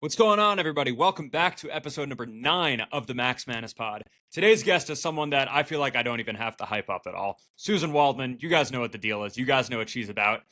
What's going on, everybody? Welcome back to episode number 9 of the Max Manus Pod. Today's guest is someone that I feel like I don't even have to hype up at all. Suzyn Waldman, you guys know what the deal is. You guys know what she's about.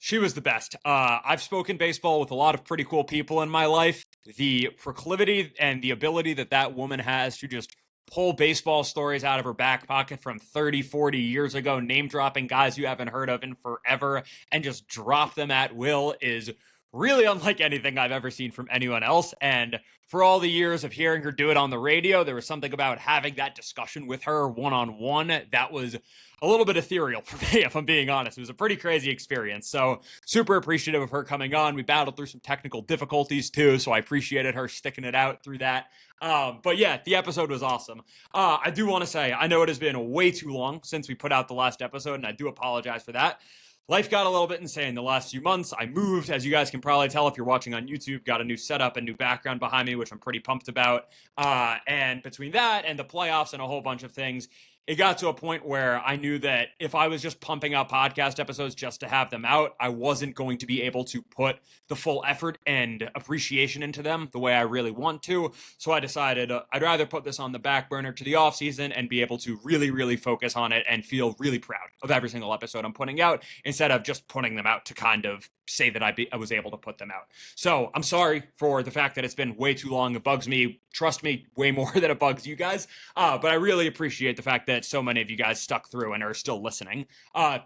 She was the best. I've spoken baseball with a lot of pretty cool people in my life. The proclivity and the ability that woman has to just pull baseball stories out of her back pocket from 30, 40 years ago, name dropping guys you haven't heard of in forever, and just drop them at will is really unlike anything I've ever seen from anyone else. And for all the years of hearing her do it on the radio, there was something about having that discussion with her one-on-one that was a little bit ethereal for me, if I'm being honest. It was a pretty crazy experience. So super appreciative of her coming on. We battled through some technical difficulties too, so I appreciated her sticking it out through that. But yeah, the episode was awesome. I do want to say, I know it has been way too long since we put out the last episode, and I do apologize for that. Life got a little bit insane the last few months. I moved, as you guys can probably tell if you're watching on YouTube, got a new setup and new background behind me, which I'm pretty pumped about. And between that and the playoffs and a whole bunch of things, it got to a point where I knew that if I was just pumping out podcast episodes just to have them out, I wasn't going to be able to put the full effort and appreciation into them the way I really want to. So I decided I'd rather put this on the back burner to the off season and be able to really, really focus on it and feel really proud of every single episode I'm putting out instead of just putting them out to kind of say that I was able to put them out. So I'm sorry for the fact that it's been way too long. It bugs me, trust me, way more than it bugs you guys. But I really appreciate the fact that so many of you guys stuck through and are still listening.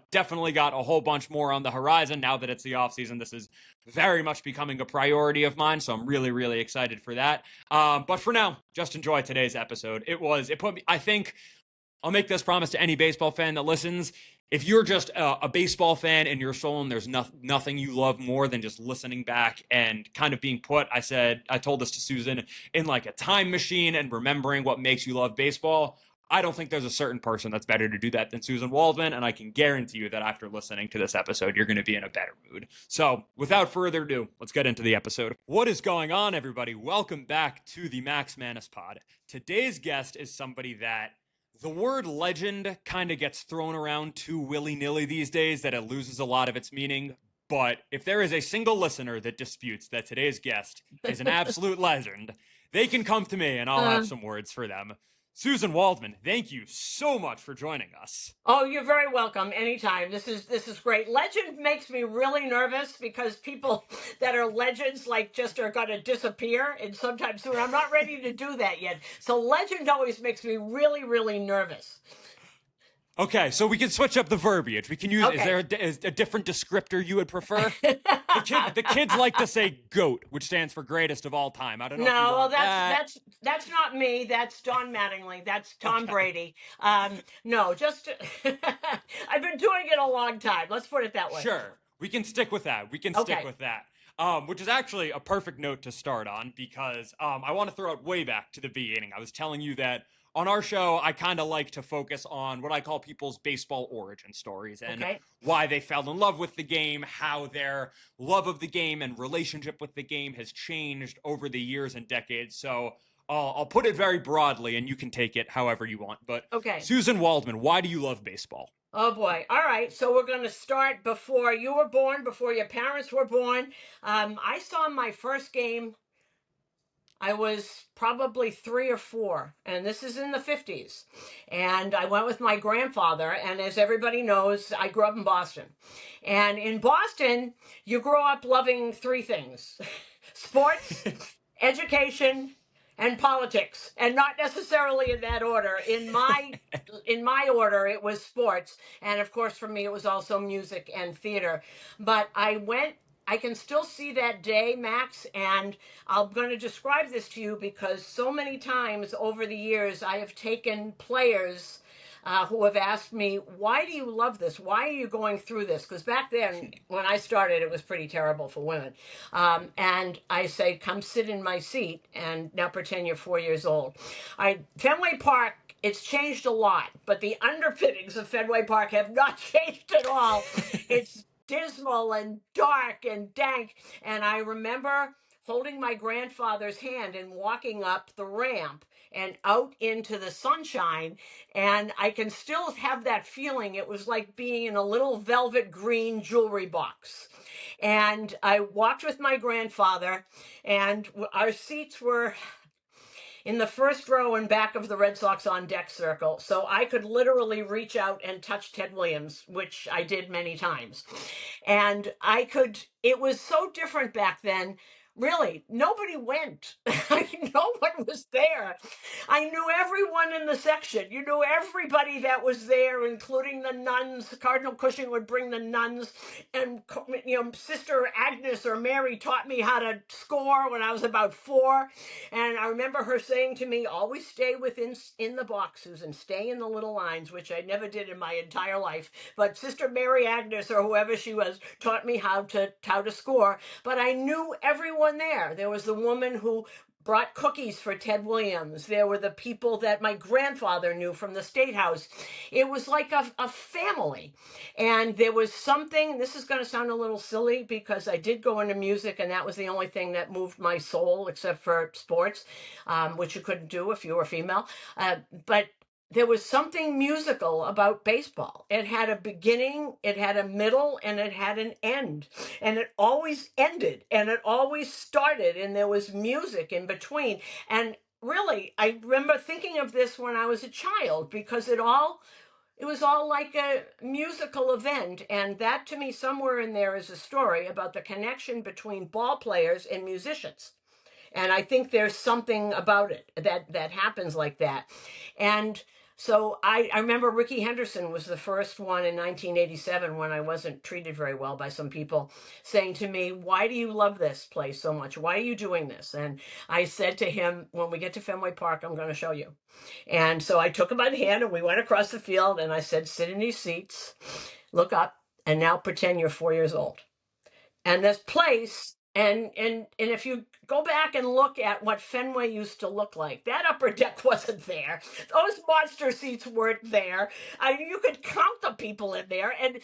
Definitely got a whole bunch more on the horizon now that it's the off season. This is very much becoming a priority of mine, so I'm really, really excited for that. But for now, just enjoy today's episode. It put me, I think, I'll make this promise to any baseball fan that listens. If you're just a baseball fan in your soul and there's nothing you love more than just listening back and kind of being put, I told this to Suzyn, in like a time machine and remembering what makes you love baseball, I don't think there's a certain person that's better to do that than Suzyn Waldman, and I can guarantee you that after listening to this episode, you're going to be in a better mood. So, without further ado, let's get into the episode. What is going on, everybody? Welcome back to the Max Manus Pod. Today's guest is somebody that the word legend kind of gets thrown around too willy-nilly these days that it loses a lot of its meaning. But if there is a single listener that disputes that today's guest is an absolute legend, they can come to me and I'll have some words for them. Suzyn Waldman, thank you so much for joining us. Oh, you're very welcome. Anytime. This is great. Legend makes me really nervous because people that are legends just are going to disappear and sometime soon. I'm not ready to do that yet. So legend always makes me really, really nervous. Okay, so we can switch up the verbiage. We can use, okay. Is there a different descriptor you would prefer? The kids like to say GOAT, which stands for greatest of all time. I don't know. No, well, that's not me. That's Don Mattingly. That's Tom Brady. No, just I've been doing it a long time. Let's put it that way. Sure, we can stick with that. Stick with that. Which is actually a perfect note to start on because I want to throw it way back to the beginning. I was telling you that on our show, I kind of like to focus on what I call people's baseball origin stories and why they fell in love with the game, how their love of the game and relationship with the game has changed over the years and decades. So I'll put it very broadly, and you can take it however you want. But Suzyn Waldman, why do you love baseball? Oh, boy. All right. So we're going to start before you were born, before your parents were born. I saw my first game. I was probably 3 or 4, and this is in the 50s. And I went with my grandfather, and as everybody knows, I grew up in Boston. And in Boston, you grow up loving 3 things: sports, education, and politics, and not necessarily in that order. In my order, it was sports, and of course, for me, it was also music and theater. But I can still see that day, Max, and I'm going to describe this to you because so many times over the years I have taken players who have asked me, why do you love this? Why are you going through this? Because back then, when I started, it was pretty terrible for women. And I say, come sit in my seat and now pretend you're 4 years old. Fenway Park, it's changed a lot, but the underpinnings of Fenway Park have not changed at all. It's dismal and dark and dank. And I remember holding my grandfather's hand and walking up the ramp and out into the sunshine. And I can still have that feeling. It was like being in a little velvet green jewelry box. And I walked with my grandfather, and our seats were in the first row and back of the Red Sox on deck circle. So I could literally reach out and touch Ted Williams, which I did many times. And it was so different back then. Really, nobody went. No one was there. I knew everyone in the section. You knew everybody that was there, including the nuns. Cardinal Cushing would bring the nuns, and Sister Agnes or Mary taught me how to score when I was about 4. And I remember her saying to me, "Always stay in the boxes and stay in the little lines," which I never did in my entire life. But Sister Mary Agnes, or whoever she was, taught me how to score. But I knew everyone there. There was the woman who brought cookies for Ted Williams. There were the people that my grandfather knew from the State House. It was like a family. And there was something, this is going to sound a little silly because I did go into music, and that was the only thing that moved my soul except for sports, which you couldn't do if you were female. But there was something musical about baseball. It had a beginning, it had a middle, and it had an end. And it always ended, and it always started, and there was music in between. And really, I remember thinking of this when I was a child, because it was all like a musical event. And that, to me, somewhere in there is a story about the connection between ball players and musicians. And I think there's something about it that happens like that. And so I remember Ricky Henderson was the first one in 1987, when I wasn't treated very well by some people, saying to me, "Why do you love this place so much? Why are you doing this?" And I said to him, "When we get to Fenway Park, I'm going to show you." And so I took him by the hand and we went across the field, and I said, "Sit in these seats, look up, and now pretend you're 4 years old." And this place, and if you go back and look at what Fenway used to look like, that upper deck wasn't there. Those monster seats weren't there. You could count the people in there, and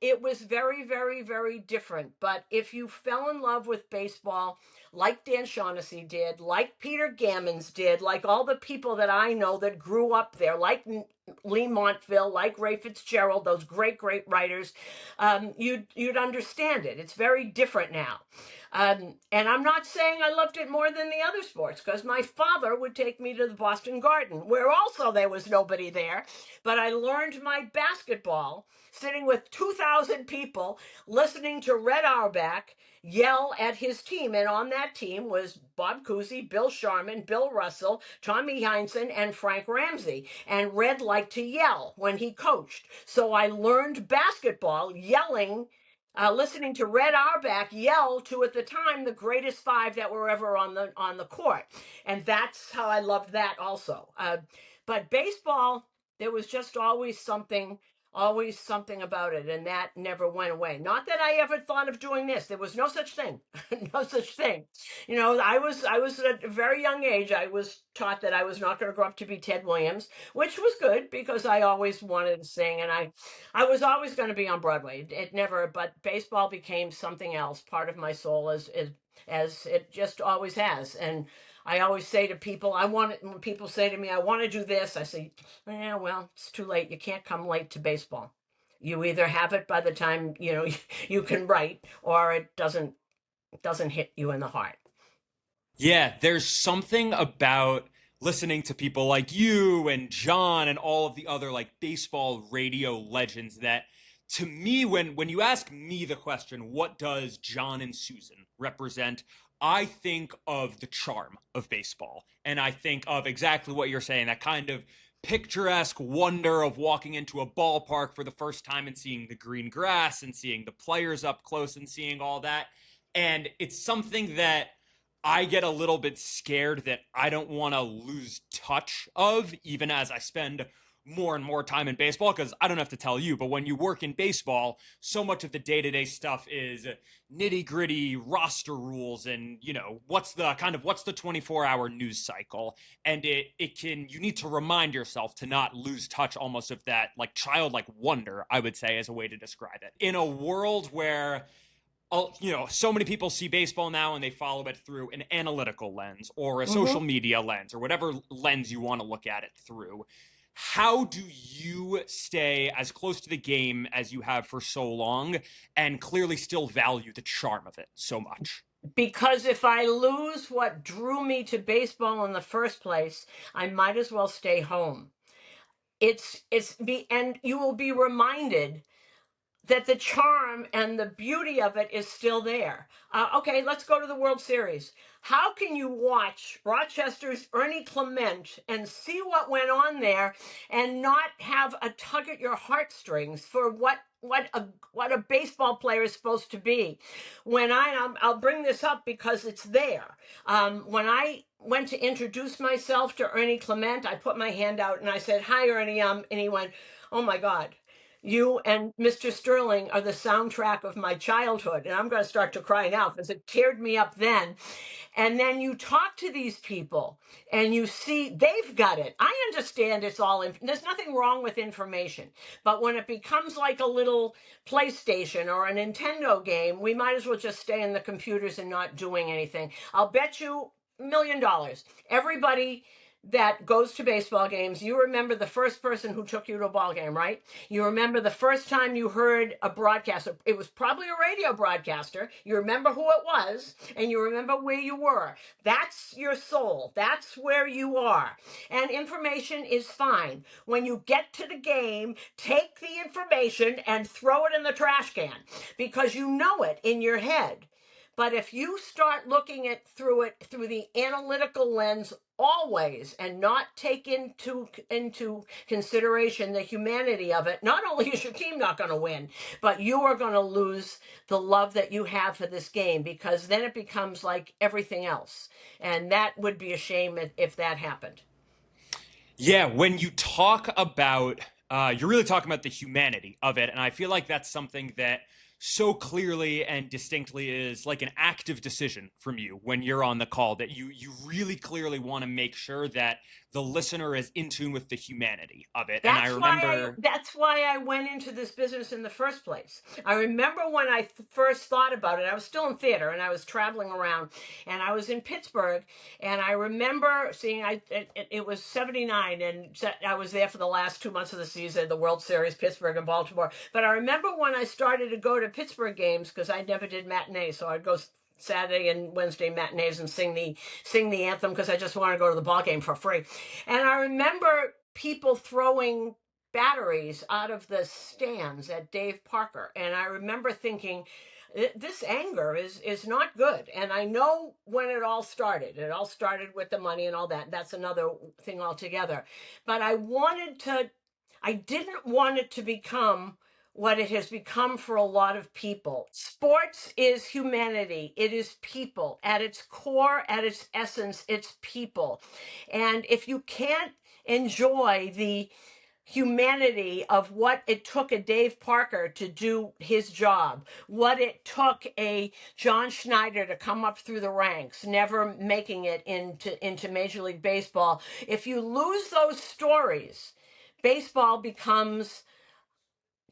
it was very, very, very different. But if you fell in love with baseball, like Dan Shaughnessy did, like Peter Gammons did, like all the people that I know that grew up there, like Lee Montville, like Ray Fitzgerald, those great, great writers, you'd understand it. It's very different now. And I'm not saying I loved it more than the other sports, because my father would take me to the Boston Garden, where also there was nobody there. But I learned my basketball sitting with 2,000 people listening to Red Auerbach yell at his team. And on that team was Bob Cousy, Bill Sharman, Bill Russell, Tommy Heinsohn, and Frank Ramsey. And Red liked to yell when he coached. So I learned basketball yelling, listening to Red Auerbach yell to, at the time, the greatest 5 that were ever on the court. And that's how I loved that also. But baseball, there was just always something about it, and that never went away. Not that I ever thought of doing this. There was no such thing. No such thing. I was at a very young age, I was taught that I was not going to grow up to be Ted Williams, which was good, because I always wanted to sing, and I was always going to be on Broadway. It never, but baseball became something else, part of my soul, as it just always has. And I always say to people, when people say to me, "I want to do this," I say, "Yeah, well, it's too late. You can't come late to baseball. You either have it by the time, you can write, or it doesn't hit you in the heart." Yeah, there's something about listening to people like you and John and all of the other like baseball radio legends that, to me, when you ask me the question, what does John and Suzyn represent? I think of the charm of baseball. And I think of exactly what you're saying, that kind of picturesque wonder of walking into a ballpark for the first time and seeing the green grass and seeing the players up close and seeing all that. And it's something that I get a little bit scared that I don't want to lose touch of, even as I spend more and more time in baseball, because I don't have to tell you, but when you work in baseball, so much of the day-to-day stuff is nitty-gritty roster rules and, what's the 24-hour news cycle. And you need to remind yourself to not lose touch almost of that like childlike wonder, I would say, as a way to describe it. In a world where so many people see baseball now and they follow it through an analytical lens or a social media lens or whatever lens you want to look at it through. how do you stay as close to the game as you have for so long and clearly still value the charm of it so much? Because if I lose what drew me to baseball in the first place, I might as well stay home. And you will be reminded that the charm and the beauty of it is still there. Okay, let's go to the World Series. How can you watch Rochester's Ernie Clement and see what went on there and not have a tug at your heartstrings for what a baseball player is supposed to be? I'll bring this up because it's there. When I went to introduce myself to Ernie Clement, I put my hand out and I said, "Hi, Ernie." And he went, "Oh my God. You and Mr. Sterling are the soundtrack of my childhood." And I'm going to start to cry now because it teared me up then. And then you talk to these people and you see they've got it. I understand it's all, there's nothing wrong with information. But when it becomes like a little PlayStation or a Nintendo game, we might as well just stay in the computers and not doing anything. I'll bet you $1,000,000. Everybody that goes to baseball games, you remember the first person who took you to a ball game, right? You remember the first time you heard a broadcaster. It was probably a radio broadcaster. You remember who it was, and you remember where you were. That's your soul. That's where you are. And information is fine. When you get to the game, take the information and throw it in the trash can because you know it in your head. But if you start looking at through the analytical lens always and not take into consideration the humanity of it, not only is your team not going to win, but you are going to lose the love that you have for this game, because then it becomes like everything else. And that would be a shame if that happened. Yeah, when you talk about, you're really talking about the humanity of it. And I feel like that's something that so clearly and distinctly is like an active decision from you when you're on the call, that you really clearly want to make sure that the listener is in tune with the humanity of it. And I remember That's why I went into this business in the first place. I remember when I first thought about it, I was still in theater and I was traveling around, and I was in Pittsburgh, and I remember seeing it was 79, and I was there for the last 2 months of the season, the World Series, Pittsburgh and Baltimore. But I remember when I started to go to Pittsburgh games, because I never did matinees, so I'd go Saturday and Wednesday matinees and sing the anthem because I just wanted to go to the ball game for free. And I remember people throwing batteries out of the stands at Dave Parker, and I remember thinking, this anger is not good. And I know when it all started. It all started with the money and all that. That's another thing altogether. But I didn't want it to become what it has become for a lot of people. Sports is humanity. It is people. At its core, at its essence, it's people. And if you can't enjoy the humanity of what it took a Dave Parker to do his job, what it took a John Schneider to come up through the ranks, never making it into Major League Baseball, if you lose those stories, baseball becomes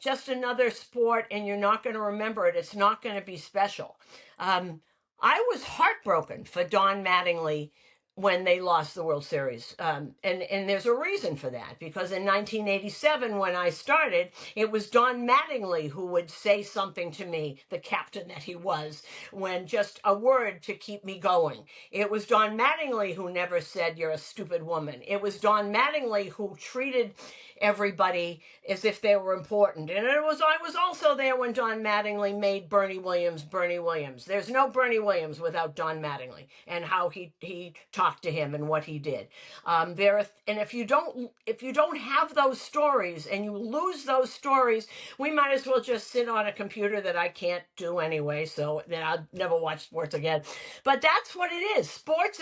just another sport, and you're not going to remember it. It's not going to be special. I was heartbroken for Don Mattingly when they lost the World Series. And there's a reason for that, because in 1987, when I started, it was Don Mattingly who would say something to me, the captain that he was, when just a word to keep me going. It was Don Mattingly who never said, "You're a stupid woman." It was Don Mattingly who treated everybody as if they were important. And I was also there when Don Mattingly made Bernie Williams Bernie Williams. There's no Bernie Williams without Don Mattingly and how he talked to him and what he did. And if you don't have those stories and you lose those stories, we might as well just sit on a computer that I can't do anyway, so then I'll never watch sports again. But that's what it is. Sports,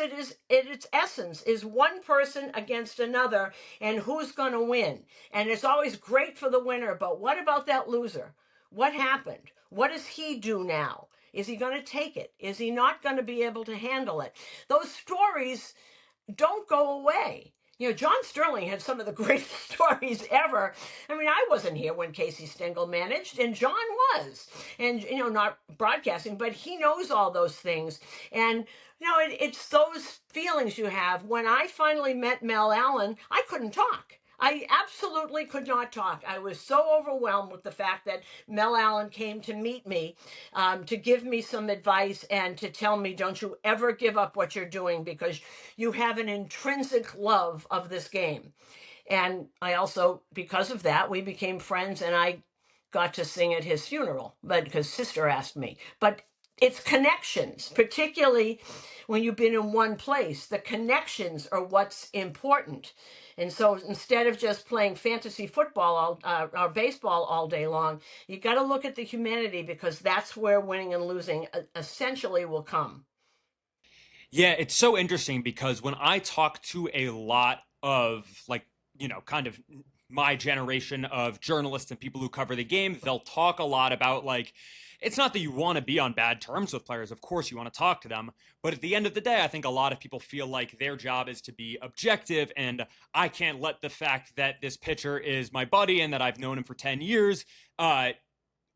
its essence is one person against another, and who's going to win. And it's always great for the winner, but what about that loser? What happened? What does he do now? Is he going to take it? Is he not going to be able to handle it? Those stories don't go away. You know, John Sterling had some of the greatest stories ever. I mean, I wasn't here when Casey Stengel managed, and John was. And, not broadcasting, but he knows all those things. And, it's those feelings you have. When I finally met Mel Allen, I couldn't talk. I absolutely could not talk. I was so overwhelmed with the fact that Mel Allen came to meet me, to give me some advice and to tell me, don't you ever give up what you're doing because you have an intrinsic love of this game. And I also, because of that, we became friends and I got to sing at his funeral, but because sister asked me. But it's connections, particularly when you've been in one place. The connections are what's important. And so instead of just playing fantasy football or baseball all day long, you got to look at the humanity because that's where winning and losing essentially will come. Yeah, it's so interesting because when I talk to a lot of like, kind of my generation of journalists and people who cover the game, they'll talk a lot about like it's not that you want to be on bad terms with players. Of course, you want to talk to them. But at the end of the day, I think a lot of people feel like their job is to be objective. And I can't let the fact that this pitcher is my buddy and that I've known him for 10 years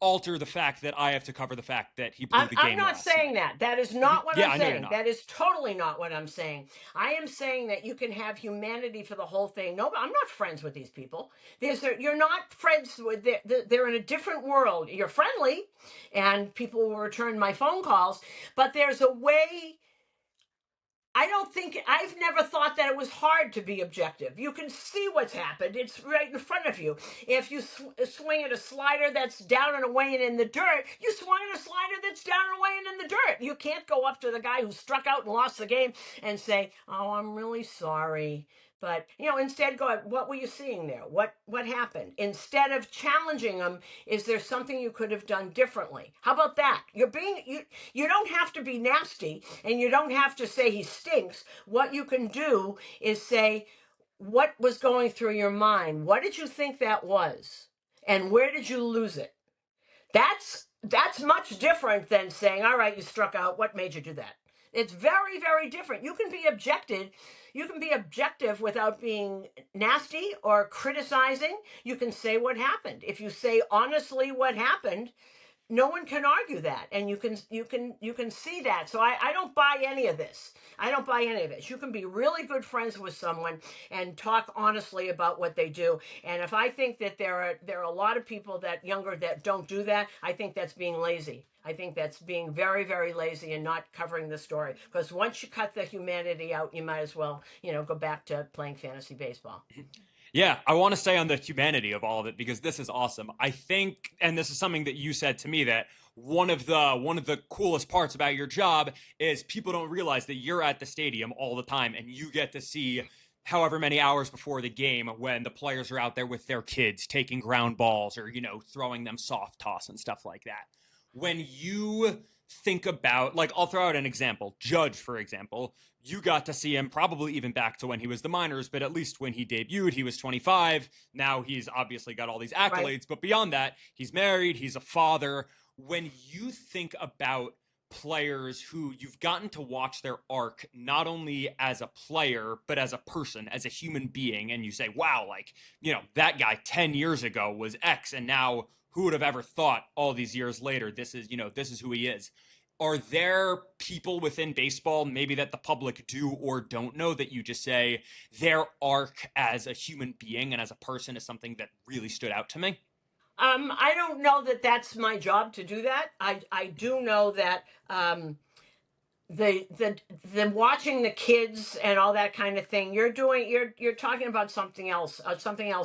alter the fact that I have to cover the fact that he blew the I'm game not last saying night. that. That is not what Yeah, I'm I know you're saying. not. That is totally not what I'm saying. I am saying that you can have humanity for the whole thing. No, I'm not friends with these people. You're not friends with. They're in a different world. You're friendly, and people will return my phone calls. But there's a way. I've never thought that it was hard to be objective. You can see what's happened. It's right in front of you. If you swing at a slider that's down and away and in the dirt, you swung at a slider that's down and away and in the dirt. You can't go up to the guy who struck out and lost the game and say, "Oh, I'm really sorry." But instead, go, what were you seeing there? What happened? Instead of challenging them, is there something you could have done differently? How about that? You don't have to be nasty, and you don't have to say he stinks. What you can do is say, what was going through your mind? What did you think that was? And where did you lose it? That's much different than saying, all right, you struck out. What made you do that? It's very, very different. You can be objective without being nasty or criticizing. You can say what happened. If you say honestly what happened, no one can argue that, and you can see that. So I don't buy any of this. I don't buy any of this. You can be really good friends with someone and talk honestly about what they do. And if I think that there are a lot of people that younger that don't do that, I think that's being lazy. I think that's being very, very lazy and not covering the story. Because once you cut the humanity out, you might as well, go back to playing fantasy baseball. Yeah, I want to stay on the humanity of all of it because this is awesome. I think, and this is something that you said to me, that one of the coolest parts about your job is people don't realize that you're at the stadium all the time and you get to see however many hours before the game when the players are out there with their kids taking ground balls or throwing them soft toss and stuff like that. When you think about, like, I'll throw out an example. Judge, for example, you got to see him probably even back to when he was the minors, but at least when he debuted, he was 25. Now he's obviously got all these accolades, Right. but beyond that, he's married, he's a father. When you think about players who you've gotten to watch their arc, not only as a player, but as a person, as a human being, and you say, wow, like, that guy 10 years ago was X, and now who would have ever thought all these years later, this is who he is. Are there people within baseball, maybe that the public do or don't know, that you just say their arc as a human being and as a person is something that really stood out to me? I don't know that that's my job to do that. I do know that the watching the kids and all that kind of thing, you're talking about something else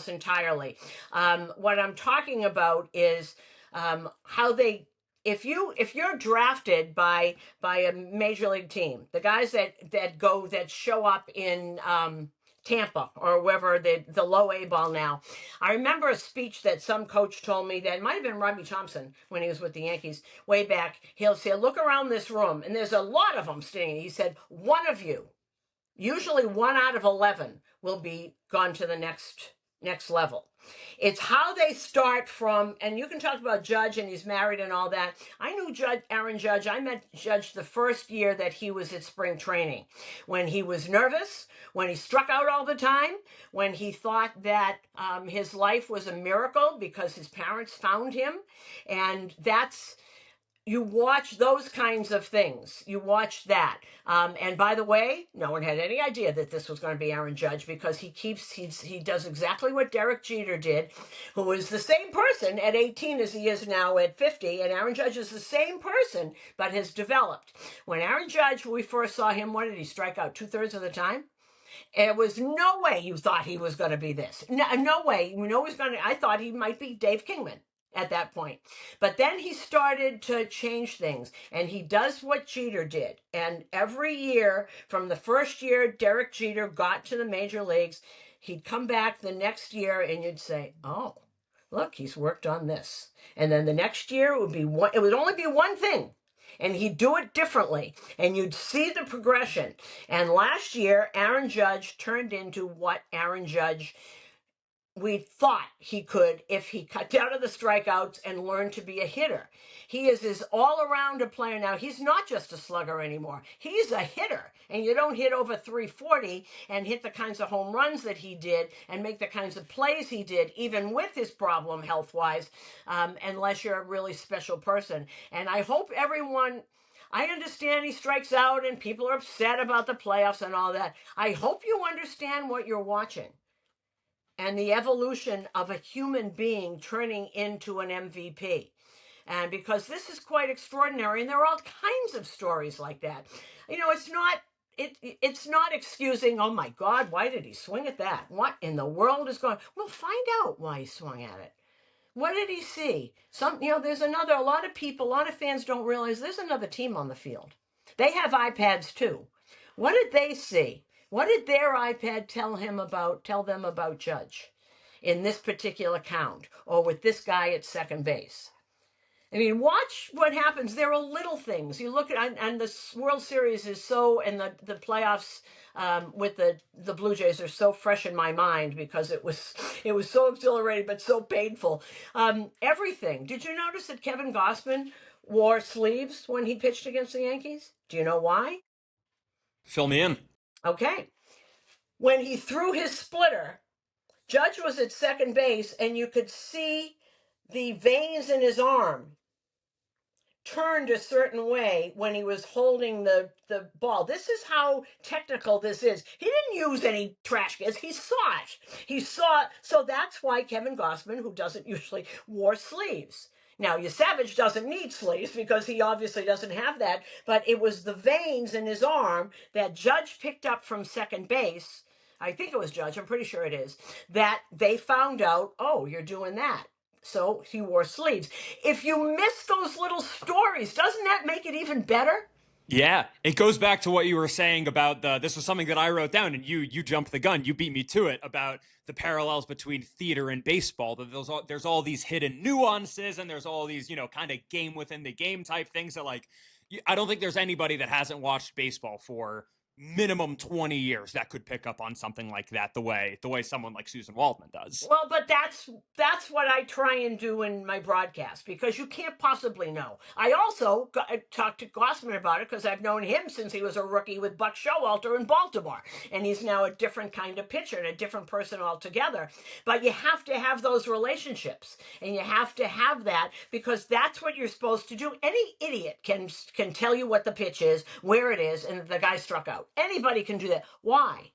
entirely. What I'm talking about is how they if you're drafted by a major league team, the guys that show up in Tampa or wherever, the low A ball now. I remember a speech that some coach told me, that might have been Robbie Thompson when he was with the Yankees way back. He'll say, look around this room, and there's a lot of them standing. He said, one of you, usually 1 out of 11, will be gone to the next level. It's how they start from, and you can talk about Judge and he's married and all that. I knew Aaron Judge. I met Judge the first year that he was at spring training, when he was nervous, when he struck out all the time, when he thought that his life was a miracle because his parents found him. And you watch those kinds of things. You watch that. And by the way, no one had any idea that this was going to be Aaron Judge, because he does exactly what Derek Jeter did, who is the same person at 18 as he is now at 50. And Aaron Judge is the same person, but has developed. When Aaron Judge, when we first saw him, what did he strike out 2/3 of the time? It was no way you thought he was going to be this. No way. You know he's going to. I thought he might be Dave Kingman at that point. But then he started to change things, and he does what Jeter did. And every year, from the first year Derek Jeter got to the major leagues, he'd come back the next year and you'd say, oh, look, he's worked on this. And then the next year it would only be one thing. And he'd do it differently, and you'd see the progression. And last year, Aaron Judge turned into what Aaron Judge we thought he could if he cut down to the strikeouts and learned to be a hitter. He is this all-arounder player now. He's not just a slugger anymore. He's a hitter. And you don't hit over 340 and hit the kinds of home runs that he did and make the kinds of plays he did, even with his problem health-wise, unless you're a really special person. And I hope everyone... I understand he strikes out and people are upset about the playoffs and all that. I hope you understand what you're watching and the evolution of a human being turning into an MVP. And because this is quite extraordinary, and there are all kinds of stories like that. You know, it's not excusing, oh my God, why did he swing at that? What in the world is going on? Well, find out why he swung at it. What did he see? There's a lot of fans don't realize there's another team on the field. They have iPads too. What did they see? What did their iPad tell them about Judge in this particular count, or with this guy at second base? I mean, watch what happens. There are little things. You look at, and the World Series is so, and the playoffs with the Blue Jays are so fresh in my mind because it was so exhilarating but so painful. Everything. Did you notice that Kevin Gausman wore sleeves when he pitched against the Yankees? Do you know why? Fill me in. Okay. When he threw his splitter, Judge was at second base, and you could see the veins in his arm turned a certain way when he was holding the ball. This is how technical this is. He didn't use any trash cans. He saw it. So that's why Kevin Gausman, who doesn't usually, wore sleeves. Now, Savage doesn't need sleeves because he obviously doesn't have that, but it was the veins in his arm that Judge picked up from second base. I think it was Judge, I'm pretty sure it is, that they found out, oh, you're doing that. So he wore sleeves. If you miss those little stories, doesn't that make it even better? Yeah, it goes back to what you were saying about this was something that I wrote down, and you jumped the gun. You beat me to it about the parallels between theater and baseball. That there's all these hidden nuances, and there's all these, kind of game within the game type things that, like, I don't think there's anybody that hasn't watched baseball for minimum 20 years that could pick up on something like that the way someone like Suzyn Waldman does. Well, but that's what I try and do in my broadcast, because you can't possibly know. I also talked to Gausman about it because I've known him since he was a rookie with Buck Showalter in Baltimore, and he's now a different kind of pitcher and a different person altogether. But you have to have those relationships, and you have to have that, because that's what you're supposed to do. Any idiot can tell you what the pitch is, where it is, and the guy struck out. Anybody can do that. Why?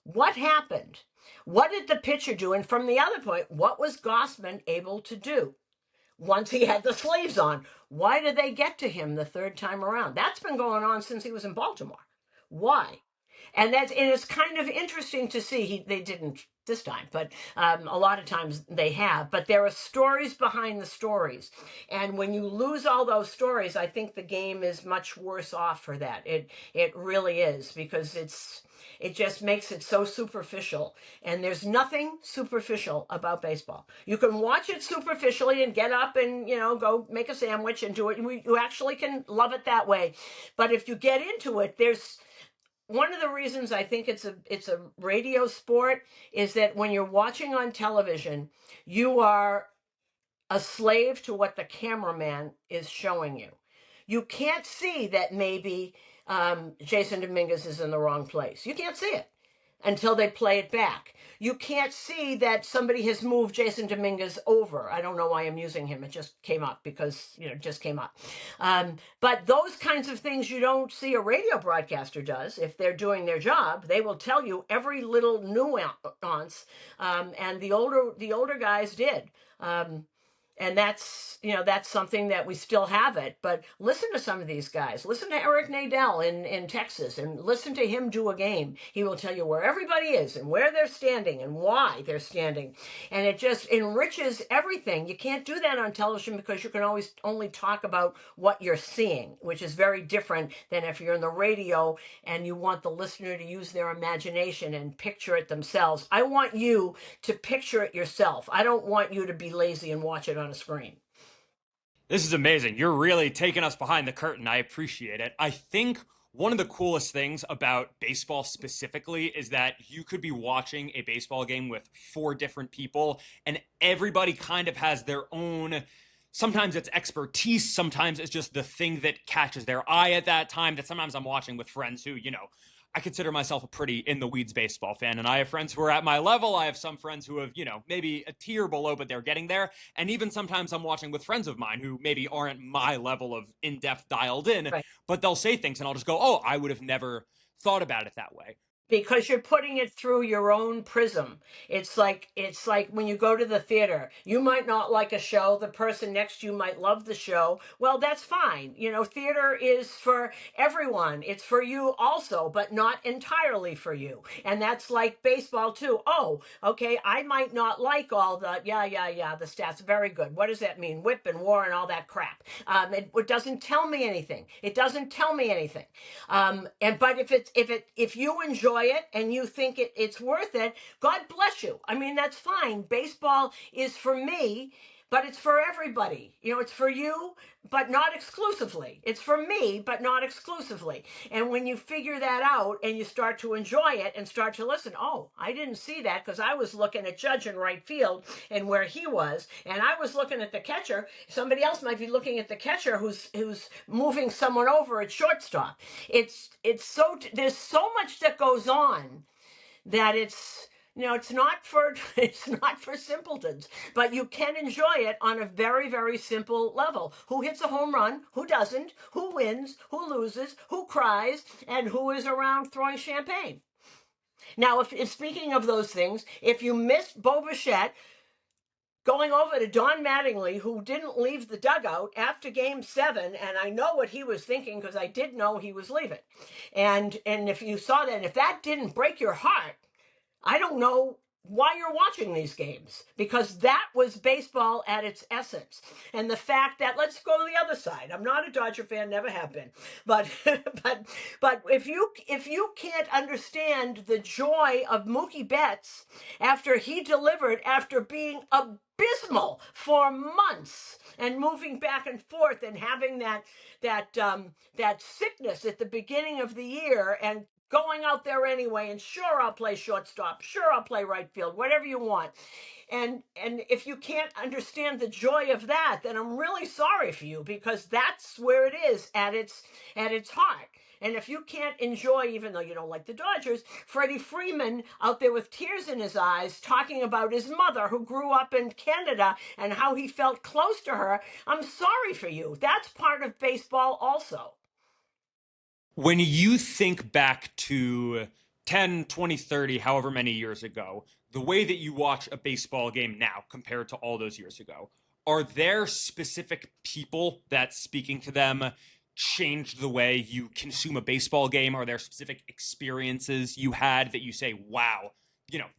What happened? What did the pitcher do? And from the other point, what was Gausman able to do once he had the sleeves on? Why did they get to him the third time around? That's been going on since he was in Baltimore. Why? And it's kind of interesting to see. They didn't this time, but a lot of times they have. But there are stories behind the stories. And when you lose all those stories, I think the game is much worse off for that. It really is, because it just makes it so superficial. And there's nothing superficial about baseball. You can watch it superficially and get up and, go make a sandwich and do it. You actually can love it that way. But if you get into it, there's... One of the reasons I think it's a radio sport is that when you're watching on television, you are a slave to what the cameraman is showing you. You can't see that maybe Jason Dominguez is in the wrong place. You can't see it. until they play it back. You can't see that somebody has moved Jason Dominguez over. I don't know why I'm using him. It just came up because, it just came up. But those kinds of things you don't see a radio broadcaster does. If they're doing their job, they will tell you every little nuance. And the older guys did. And that's something that we still have it. But listen to some of these guys. Listen to Eric Nadel in Texas, and listen to him do a game. He will tell you where everybody is and where they're standing and why they're standing. And it just enriches everything. You can't do that on television because you can always only talk about what you're seeing, which is very different than if you're in the radio and you want the listener to use their imagination and picture it themselves. I want you to picture it yourself. I don't want you to be lazy and watch it on a screen. This is amazing. You're really taking us behind the curtain. I appreciate it. I think one of the coolest things about baseball specifically is that you could be watching a baseball game with 4 different people, and everybody kind of has their own. Sometimes it's expertise. Sometimes it's just the thing that catches their eye at that time. That sometimes I'm watching with friends who, I consider myself a pretty in the weeds baseball fan, and I have friends who are at my level. I have some friends who have, maybe a tier below, but they're getting there. And even sometimes I'm watching with friends of mine who maybe aren't my level of in-depth dialed in, Right. but they'll say things and I'll just go, oh, I would have never thought about it that way. Because you're putting it through your own prism. It's like when you go to the theater, you might not like a show, the person next to you might love the show. Well, that's fine. Theater is for everyone. It's for you also, but not entirely for you. And that's like baseball too. Oh, okay, I might not like all the the stats. Very good. What does that mean? Whip and war and all that crap. It doesn't tell me anything. It doesn't tell me anything. But if you enjoy it and you think it's worth it, God bless you. I mean, that's fine. Baseball is for me, but it's for everybody. It's for you, but not exclusively. It's for me, but not exclusively. And when you figure that out and you start to enjoy it and start to listen, oh, I didn't see that because I was looking at Judge in right field and where he was, and I was looking at the catcher. Somebody else might be looking at the catcher who's moving someone over at shortstop. There's so much that goes on that it's not for simpletons, but you can enjoy it on a very, very simple level. Who hits a home run, who doesn't, who wins, who loses, who cries, and who is around throwing champagne. Now, if speaking of those things, if you missed Bo Bichette going over to Don Mattingly, who didn't leave the dugout after Game 7, and I know what he was thinking because I did know he was leaving. And if you saw that, and if that didn't break your heart, I don't know why you're watching these games, because that was baseball at its essence. And the fact that, let's go to the other side. I'm not a Dodger fan, never have been, but if you can't understand the joy of Mookie Betts after he delivered after being abysmal for months and moving back and forth and having that sickness at the beginning of the year and going out there anyway, and sure, I'll play shortstop, sure, I'll play right field, whatever you want. And if you can't understand the joy of that, then I'm really sorry for you, because that's where it is at its heart. And if you can't enjoy, even though you don't like the Dodgers, Freddie Freeman out there with tears in his eyes talking about his mother who grew up in Canada and how he felt close to her, I'm sorry for you. That's part of baseball also. When you think back to 10, 20, 30, however many years ago, the way that you watch a baseball game now compared to all those years ago, are there specific people that speaking to them changed the way you consume a baseball game? Are there specific experiences you had that you say, wow,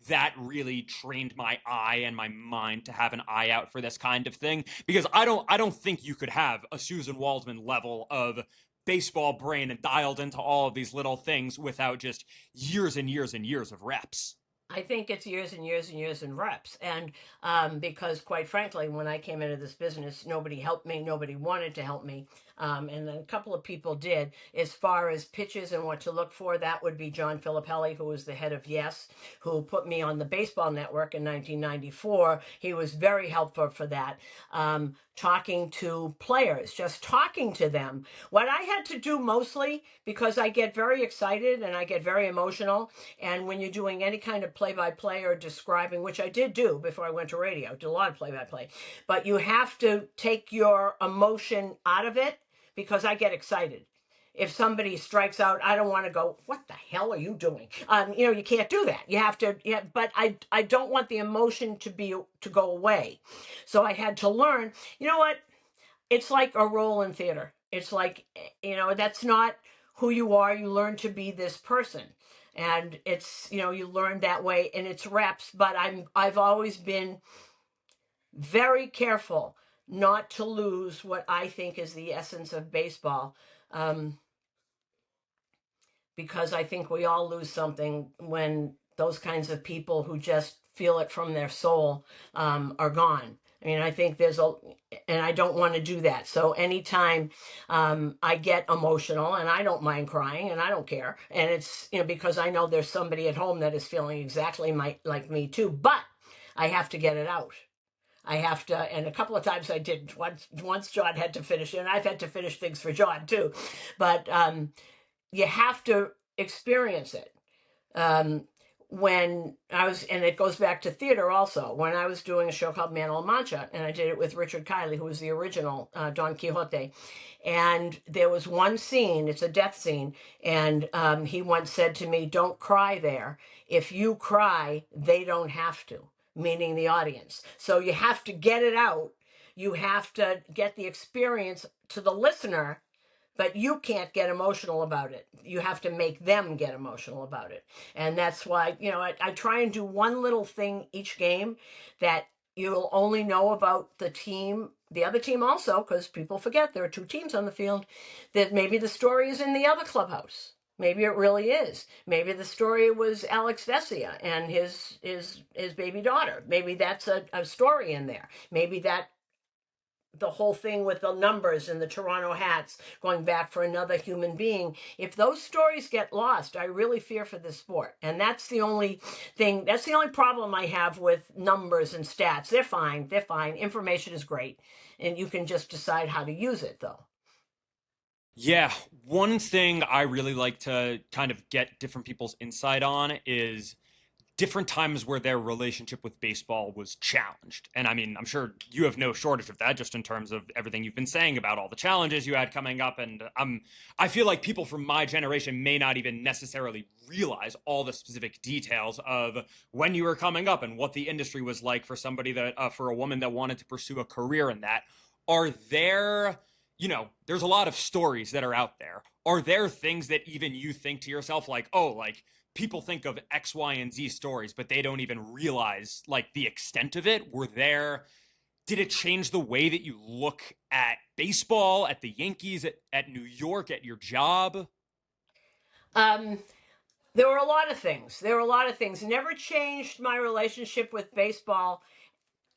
that really trained my eye and my mind to have an eye out for this kind of thing? Because I don't think you could have a Suzyn Waldman level of baseball brain and dialed into all of these little things without just years and years and years of reps. I think it's years and years and years and reps. And because, quite frankly, when I came into this business, nobody helped me. Nobody wanted to help me. And then a couple of people did. As far as pitches and what to look for, that would be John Filippelli, who was the head of Yes, who put me on the Baseball Network in 1994. He was very helpful for that. Talking to players, just talking to them. What I had to do mostly, because I get very excited and I get very emotional, and when you're doing any kind of play-by-play or describing, which I did do before I went to radio, did a lot of play-by-play, but you have to take your emotion out of it because I get excited. If somebody strikes out, I don't want to go, what the hell are you doing? You can't do that. You have to, yeah, but I don't want the emotion to go away. So I had to learn, you know what? It's like a role in theater. It's like, that's not who you are. You learn to be this person. And it's, you learn that way, and it's reps, but I've always been very careful not to lose what I think is the essence of baseball. Because I think we all lose something when those kinds of people who just feel it from their soul are gone. I mean, I think and I don't want to do that. So anytime I get emotional, and I don't mind crying, and I don't care, and it's, because I know there's somebody at home that is feeling exactly like me too, but I have to get it out. I have to, and a couple of times I did. Once John had to finish, and I've had to finish things for John too, but you have to experience it. When I was, and it goes back to theater also, when I was doing a show called Man of La Mancha, and I did it with Richard Kiley, who was the original Don Quixote. And there was one scene, it's a death scene, and he once said to me, don't cry there. If you cry, they don't have to, meaning the audience. So you have to get it out. You have to get the experience to the listener, but you can't get emotional about it. You have to make them get emotional about it. And that's why, I try and do one little thing each game that you'll only know about the other team also, because people forget there are two teams on the field, that maybe the story is in the other clubhouse. Maybe it really is. Maybe the story was Alex Vesia and his baby daughter. Maybe that's a story in there. Maybe that the whole thing with the numbers and the Toronto hats going back for another human being. If those stories get lost, I really fear for the sport. And that's the only problem I have with numbers and stats. They're fine. Information is great. And you can just decide how to use it, though. Yeah, one thing I really like to kind of get different people's insight on is different times where their relationship with baseball was challenged. And I mean, I'm sure you have no shortage of that just in terms of everything you've been saying about all the challenges you had coming up. And I feel like people from my generation may not even necessarily realize all the specific details of when you were coming up and what the industry was like for somebody for a woman that wanted to pursue a career in that. Are there, there's a lot of stories that are out there. Are there things that even you think to yourself like, oh, like, people think of X, Y, and Z stories, but they don't even realize like the extent of it? Did it change the way that you look at baseball, at the Yankees, at New York, at your job? There were a lot of things. Never changed my relationship with baseball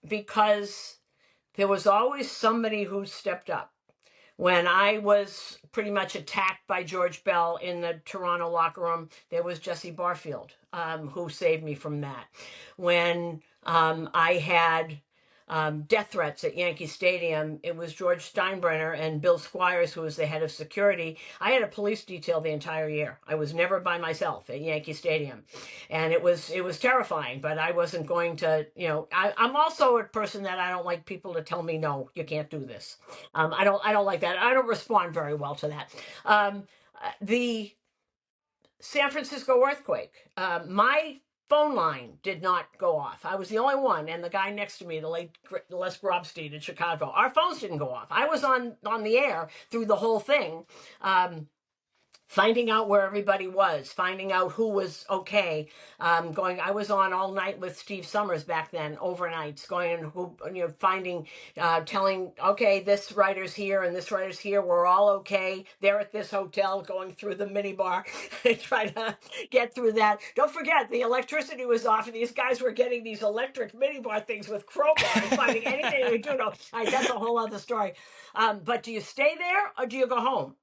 because there was always somebody who stepped up. When I was pretty much attacked by George Bell in the Toronto locker room, there was Jesse Barfield who saved me from that. When I had death threats at Yankee Stadium, it was George Steinbrenner and Bill Squires, who was the head of security. I had a police detail the entire year. I was never by myself at Yankee Stadium, and it was terrifying. But I wasn't going to, I'm also a person that I don't like people to tell me, no, you can't do this. I don't like that. I don't respond very well to that. The San Francisco earthquake, my phone line did not go off. I was the only one, and the guy next to me, the late Les Grobstein in Chicago, our phones didn't go off. I was on the air through the whole thing. finding out where everybody was, finding out who was okay. I was on all night with Steve Summers back then, overnights, going and finding, telling, okay, this writer's here and this writer's here. We're all okay. They're at this hotel, going through the minibar, trying to get through that. Don't forget, the electricity was off, and these guys were getting these electric minibar things with crowbars, finding anything they could do. No, that's a whole other story. But do you stay there or do you go home?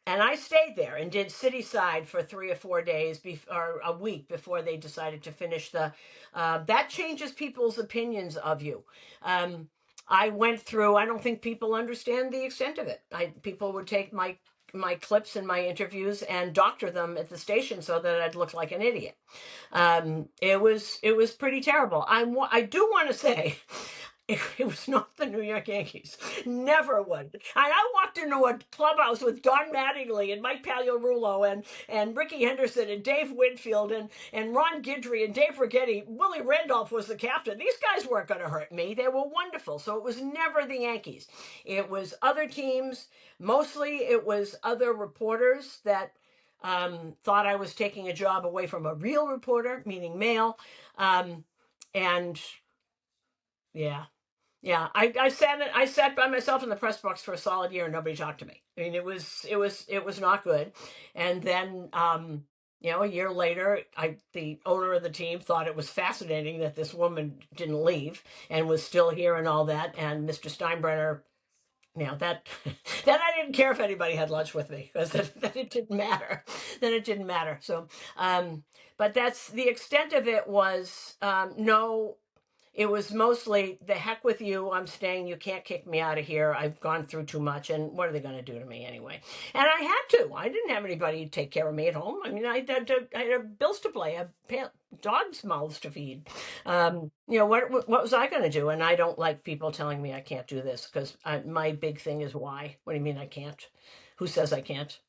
And I stayed there and did Cityside for 3 or 4 days, or a week before they decided to finish the. That changes people's opinions of you. I went through. I don't think people understand the extent of it. People would take my clips and my interviews and doctor them at the station so that I'd look like an idiot. It was pretty terrible. I do want to say. It was not the New York Yankees. Never would. And I walked into a clubhouse with Don Mattingly and Mike Pagliarulo and Ricky Henderson and Dave Winfield and Ron Guidry and Dave Righetti. Willie Randolph was the captain. These guys weren't going to hurt me. They were wonderful. So it was never the Yankees. It was other teams. Mostly it was other reporters that thought I was taking a job away from a real reporter, meaning male. And yeah. Yeah, I sat by myself in the press box for a solid year and nobody talked to me. I mean, it was not good. And then a year later, the owner of the team thought it was fascinating that this woman didn't leave and was still here and all that. And Mr. Steinbrenner, that that I didn't care if anybody had lunch with me, because that it didn't matter. Then it didn't matter. So, but that's the extent of it. Was no. It was mostly, the heck with you, I'm staying, you can't kick me out of here, I've gone through too much, and what are they going to do to me anyway? And I had to. I didn't have anybody take care of me at home. I mean, I had bills to pay, I had dogs' mouths to feed. What was I going to do? And I don't like people telling me I can't do this, because my big thing is why. What do you mean I can't? Who says I can't?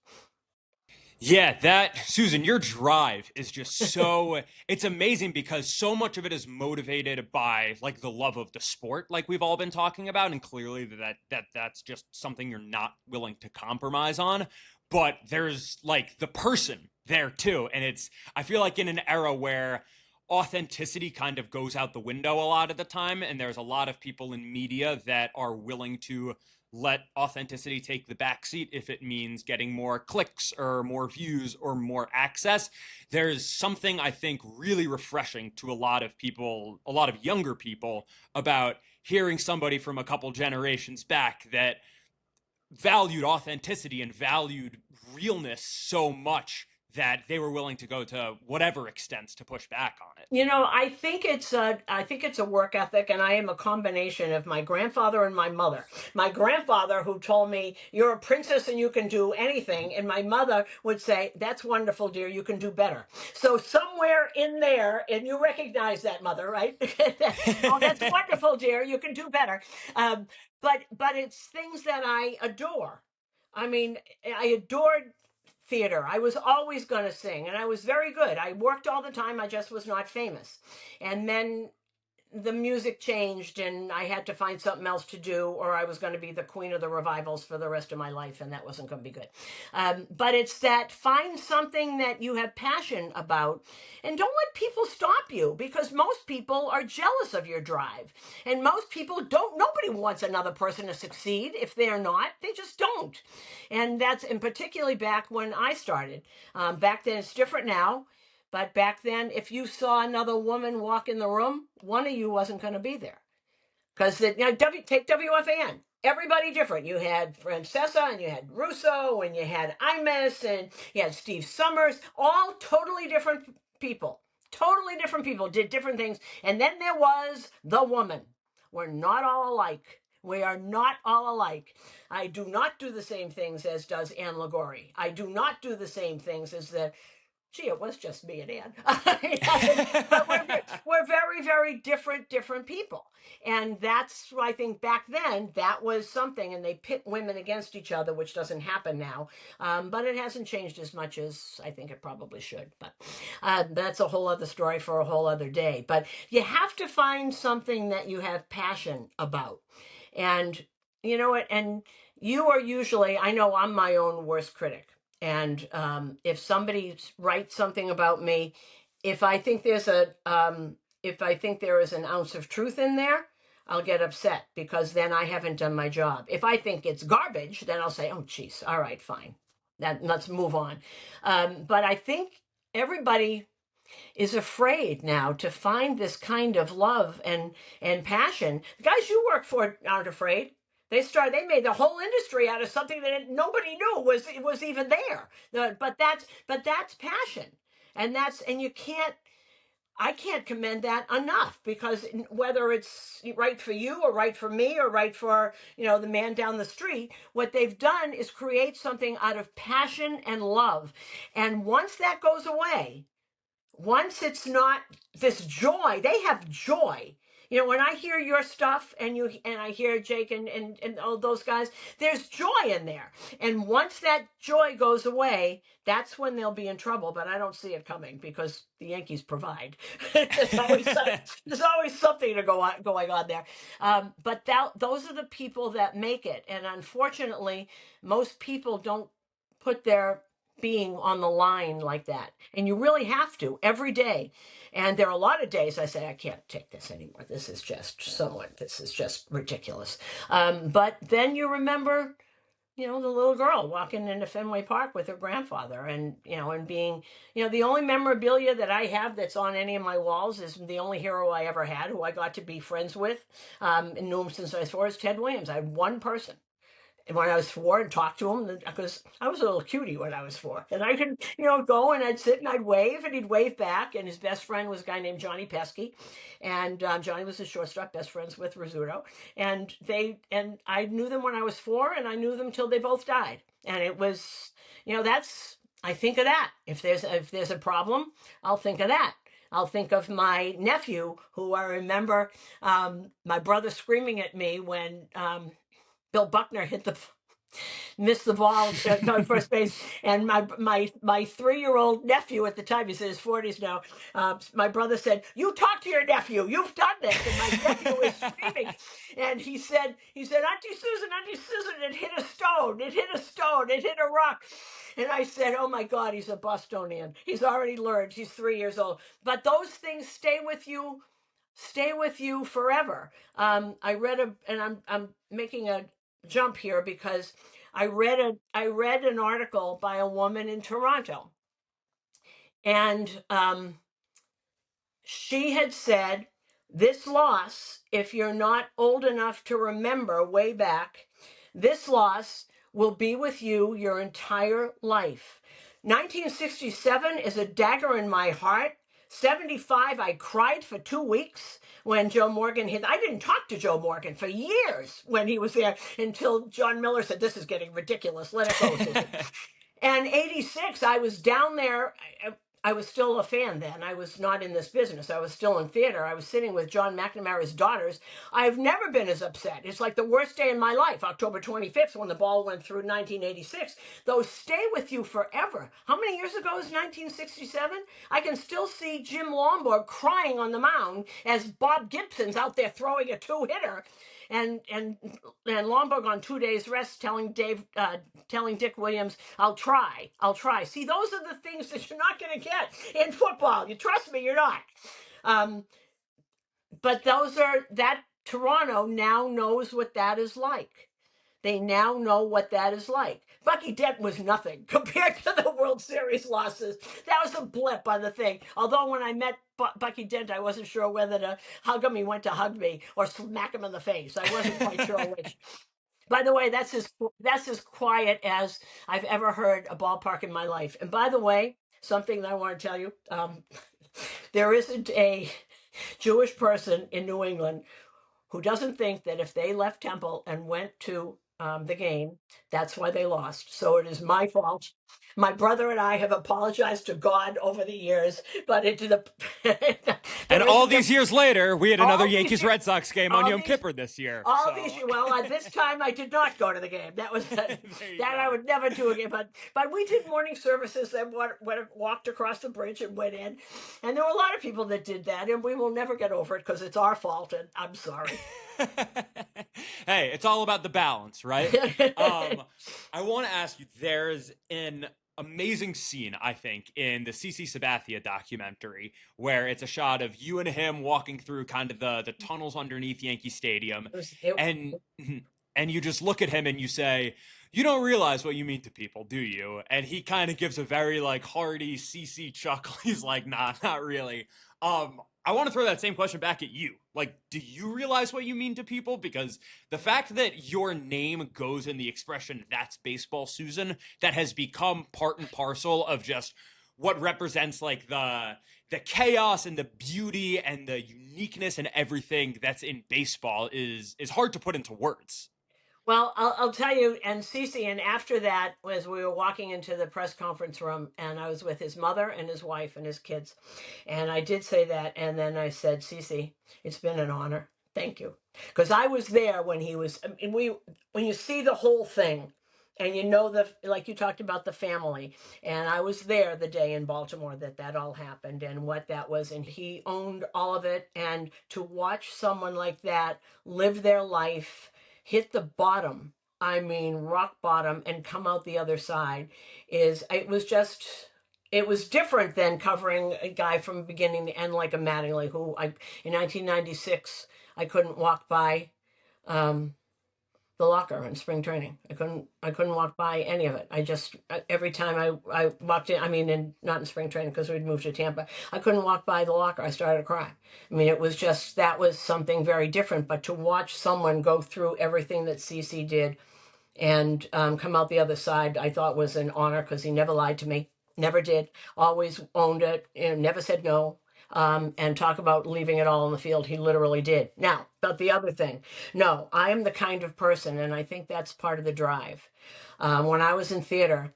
Yeah, Suzyn, your drive is just so, it's amazing because so much of it is motivated by like the love of the sport, like we've all been talking about, and clearly that's just something you're not willing to compromise on. But there's like the person there too, and I feel like in an era where authenticity kind of goes out the window a lot of the time, and there's a lot of people in media that are willing to let authenticity take the backseat if it means getting more clicks or more views or more access. There's something I think really refreshing to a lot of people, a lot of younger people, about hearing somebody from a couple generations back that valued authenticity and valued realness so much that they were willing to go to whatever extents to push back on it. I think it's a work ethic, and I am a combination of my grandfather and my mother. My grandfather, who told me, "You're a princess and you can do anything," and my mother would say, "That's wonderful, dear. You can do better." So somewhere in there, and you recognize that, mother, right? Oh, that's wonderful, dear. You can do better. But it's things that I adore. I mean, I adored theater. I was always going to sing, and I was very good. I worked all the time. I just was not famous. And then the music changed, and I had to find something else to do, or I was going to be the queen of the revivals for the rest of my life, and that wasn't going to be good. But it's that, find something that you have passion about, and don't let people stop you, because most people are jealous of your drive, and most people don't. Nobody wants another person to succeed if they're not. They just don't. And particularly back when I started. Back then, it's different now. But back then, if you saw another woman walk in the room, one of you wasn't going to be there. Because take WFAN. Everybody different. You had Francesa, and you had Russo, and you had Imus, and you had Steve Summers. All totally different people. Totally different people did different things. And then there was the woman. We're not all alike. We are not all alike. I do not do the same things as does Anne Liguori. I do not do the same things as Gee, it was just me and Ann. But we're very, very different people. And that's, I think, back then, that was something. And they pit women against each other, which doesn't happen now. But it hasn't changed as much as I think it probably should. But that's a whole other story for a whole other day. But you have to find something that you have passion about. And you know what? And you are usually, I know I'm my own worst critic. And if somebody writes something about me, if I think there's if I think there is an ounce of truth in there, I'll get upset because then I haven't done my job. If I think it's garbage, then I'll say, "Oh, geez, all right, fine, let's move on." But I think everybody is afraid now to find this kind of love and passion. The guys you work for aren't afraid. They made the whole industry out of something that nobody knew was even there. But that's passion, and you can't. I can't commend that enough, because whether it's right for you or right for me or right for the man down the street, what they've done is create something out of passion and love. And once that goes away, once it's not this joy, they have joy. When I hear your stuff and I hear Jake and all those guys, there's joy in there. And once that joy goes away, that's when they'll be in trouble. But I don't see it coming because the Yankees provide. there's always something going on there. But those are the people that make it. And unfortunately, most people don't put their being on the line like that, and you really have to every day. And there are a lot of days I say, I can't take this anymore, this is just ridiculous. But then you remember the little girl walking into Fenway Park with her grandfather, and being the only memorabilia that I have that's on any of my walls is the only hero I ever had, who I got to be friends with, and knew him since I was 4, is Ted Williams. I had one person when I was 4 and talk to him, because I was a little cutie when I was 4, and I could go and I'd sit and I'd wave and he'd wave back. And his best friend was a guy named Johnny Pesky, and Johnny was his shortstop, best friends with Rizzuto, and I knew them when I was 4, and I knew them till they both died. And it was that's, I think of that. If there's a problem, I'll think of that. I'll think of my nephew, who I remember my brother screaming at me when Bill Buckner missed the ball on first base, and my 3-year-old nephew at the time, he's in his 40s now, my brother said, "You talk to your nephew, you've done this." And my nephew was screaming, and he said, Auntie Susan, it hit a stone, it hit a rock. And I said, "Oh my God, he's a Bostonian. He's already learned. He's 3 years old." But those things stay with you forever. I read and I'm making a jump here, because I read an article by a woman in Toronto, and she had said, this loss, if you're not old enough to remember way back, this loss will be with you your entire life. 1967 is a dagger in my heart. 75, I cried for 2 weeks when Joe Morgan hit. I didn't talk to Joe Morgan for years when he was there, until John Miller said, "This is getting ridiculous. Let it go, Susan." And 86, I was down there. I was still a fan then. I was not in this business. I was still in theater. I was sitting with John McNamara's daughters. I've never been as upset. It's like the worst day in my life, October 25th, when the ball went through 1986. Those stay with you forever. How many years ago is 1967? I can still see Jim Lomborg crying on the mound as Bob Gibson's out there throwing a 2-hitter. And Lomborg on 2 days rest telling Dick Williams, I'll try. See, those are the things that you're not going to get in football. You trust me, you're not. But that Toronto now knows what that is like. They now know what that is like. Bucky Dent was nothing compared to the World Series losses. That was a blip on the thing. Although when I met Bucky Dent, I wasn't sure whether to hug him. He went to hug me or smack him in the face. I wasn't quite sure which. By the way, that's as quiet as I've ever heard a ballpark in my life. And by the way, something that I want to tell you, there isn't a Jewish person in New England who doesn't think that if they left Temple and went to the game, that's why they lost. So it is my fault. My brother and I have apologized to God over the years, but and all these years later, we had another Yankees-Red Sox game on Yom Kippur this year. At this time, I did not go to the game. That was that I would never do again. But we did morning services and walked across the bridge and went in, and there were a lot of people that did that, and we will never get over it because it's our fault, and I'm sorry. Hey, it's all about the balance, right? I want to ask you, there's an amazing scene, I think, in the CC Sabathia documentary, where it's a shot of you and him walking through kind of the tunnels underneath Yankee Stadium, and and you just look at him and you say, "You don't realize what you mean to people, do you?" And he kind of gives a very like hearty CC chuckle. He's like, "Nah, not really." I want to throw that same question back at you. Like, do you realize what you mean to people? Because the fact that your name goes in the expression "that's baseball, Suzyn," that has become part and parcel of just what represents like the chaos and the beauty and the uniqueness and everything that's in baseball is hard to put into words. Well, I'll tell you, and Cece, and after that, as we were walking into the press conference room, and I was with his mother and his wife and his kids, and I did say that, and then I said, Cece, it's been an honor. Thank you. Because I was there when he was, and when you see the whole thing, and you know, like you talked about the family, and I was there the day in Baltimore that all happened and what that was, and he owned all of it, and to watch someone like that live their life, hit the bottom, I mean rock bottom, and come out the other side, it was different than covering a guy from beginning to end like a Mattingly, who in 1996 I couldn't walk by the locker in spring training. I couldn't walk by any of it. I just, every time I walked in, I mean, not in spring training because we'd moved to Tampa, I couldn't walk by the locker. I started to cry. I mean, it was just, that was something very different. But to watch someone go through everything that CC did and come out the other side, I thought was an honor, because he never lied to me, never did, always owned it, and never said no. And talk about leaving it all on the field. He literally did. Now, about the other thing. No, I am the kind of person, and I think that's part of the drive. When I was in theater,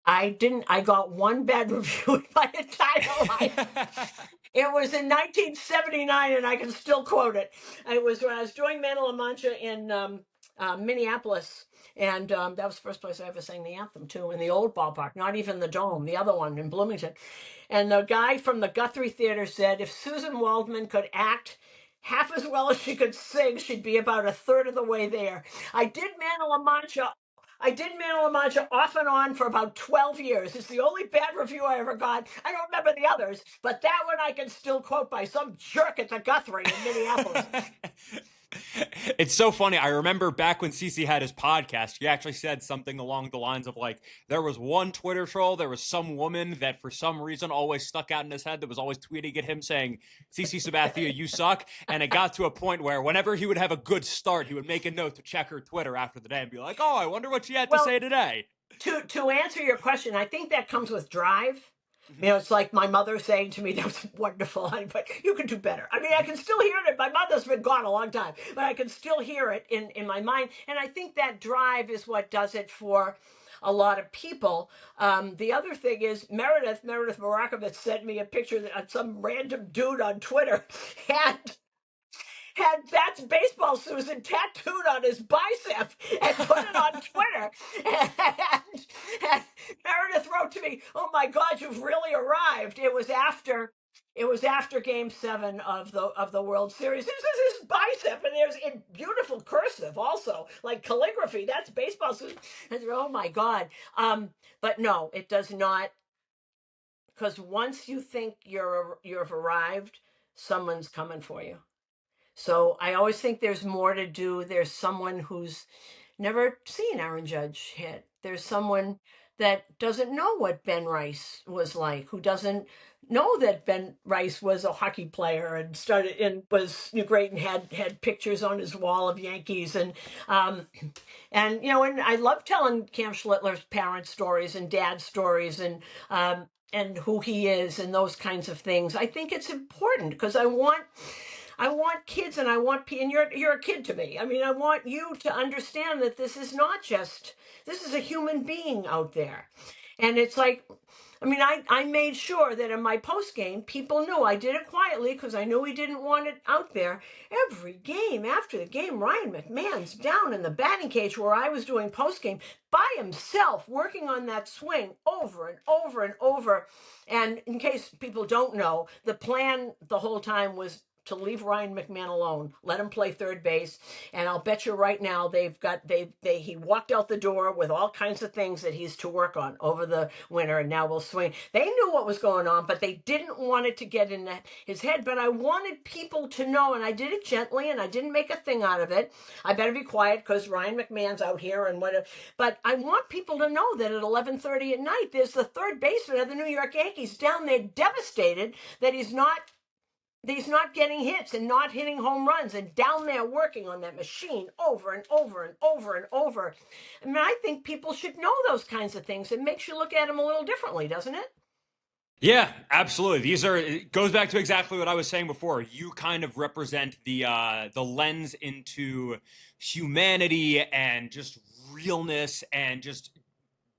I got one bad review in my entire life. It was in 1979, and I can still quote it. It was when I was doing Man of La Mancha in Minneapolis, and that was the first place I ever sang the anthem, too, in the old ballpark, not even the Dome, the other one in Bloomington. And the guy from the Guthrie Theater said, if Suzyn Waldman could act half as well as she could sing, she'd be about a third of the way there. I did Man of La Mancha off and on for about 12 years. It's the only bad review I ever got. I don't remember the others, but that one I can still quote by some jerk at the Guthrie in Minneapolis. It's so funny. I remember back when CC had his podcast, he actually said something along the lines of like, there was one Twitter troll, there was some woman that for some reason always stuck out in his head that was always tweeting at him saying, CC Sabathia, you suck. And it got to a point where whenever he would have a good start, he would make a note to check her Twitter after the day and be like, oh, I wonder what she had to say today. To answer your question, I think that comes with drive. You know, it's like my mother saying to me, that was wonderful, honey, but you can do better. I mean, I can still hear it. My mother's been gone a long time, but I can still hear it in my mind. And I think that drive is what does it for a lot of people. The other thing is Meredith Marakovitz sent me a picture of some random dude on Twitter had "That's Baseball, Suzyn" tattooed on his bicep and put it on Twitter. And Meredith wrote to me, "Oh my God, you've really arrived." It was after Game 7 of the World Series. This is his bicep, and there's in beautiful cursive also, like calligraphy. "That's Baseball, Suzyn." I said, oh my God. But no, it does not. Because once you think you've arrived, someone's coming for you. So I always think there's more to do. There's someone who's never seen Aaron Judge hit. There's someone that doesn't know what Ben Rice was like, who doesn't know that Ben Rice was a hockey player and started and was great and had pictures on his wall of Yankees and I love telling Cam Schlittler's parents' stories and dad's stories and who he is and those kinds of things. I think it's important because I want kids, and and you're a kid to me. I mean, I want you to understand that this is a human being out there. And it's like, I mean, I made sure that in my post game, people knew I did it quietly because I knew he didn't want it out there. Every game after the game, Ryan McMahon's down in the batting cage where I was doing post game by himself, working on that swing over and over and over. And in case people don't know, the plan the whole time was to leave Ryan McMahon alone. Let him play third base. And I'll bet you right now he walked out the door with all kinds of things that he's to work on over the winter, and now we'll swing. They knew what was going on, but they didn't want it to get in his head. But I wanted people to know, and I did it gently, and I didn't make a thing out of it. I better be quiet because Ryan McMahon's out here and whatever. But I want people to know that at 11:30 at night, there's the third baseman of the New York Yankees down there devastated that he's not getting hits and not hitting home runs, and down there working on that machine over and over and over and over. I mean, I think people should know those kinds of things. It makes you look at them a little differently, doesn't it? Yeah, absolutely. It goes back to exactly what I was saying before. You kind of represent the lens into humanity and just realness and just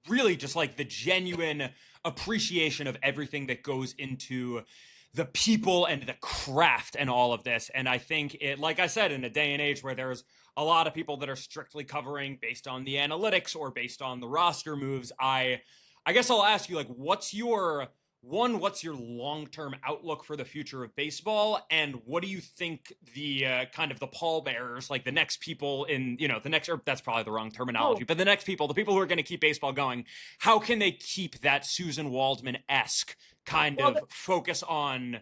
really just like the genuine appreciation of everything that goes into the people and the craft and all of this. And I think it, like I said, in a day and age where there's a lot of people that are strictly covering based on the analytics or based on the roster moves, I guess I'll ask you, like, what's your long-term outlook for the future of baseball, and what do you think the kind of the pallbearers, like the next people in, the next, or that's probably the wrong terminology, but the next people, the people who are going to keep baseball going, how can they keep that Suzyn Waldman-esque kind of focus on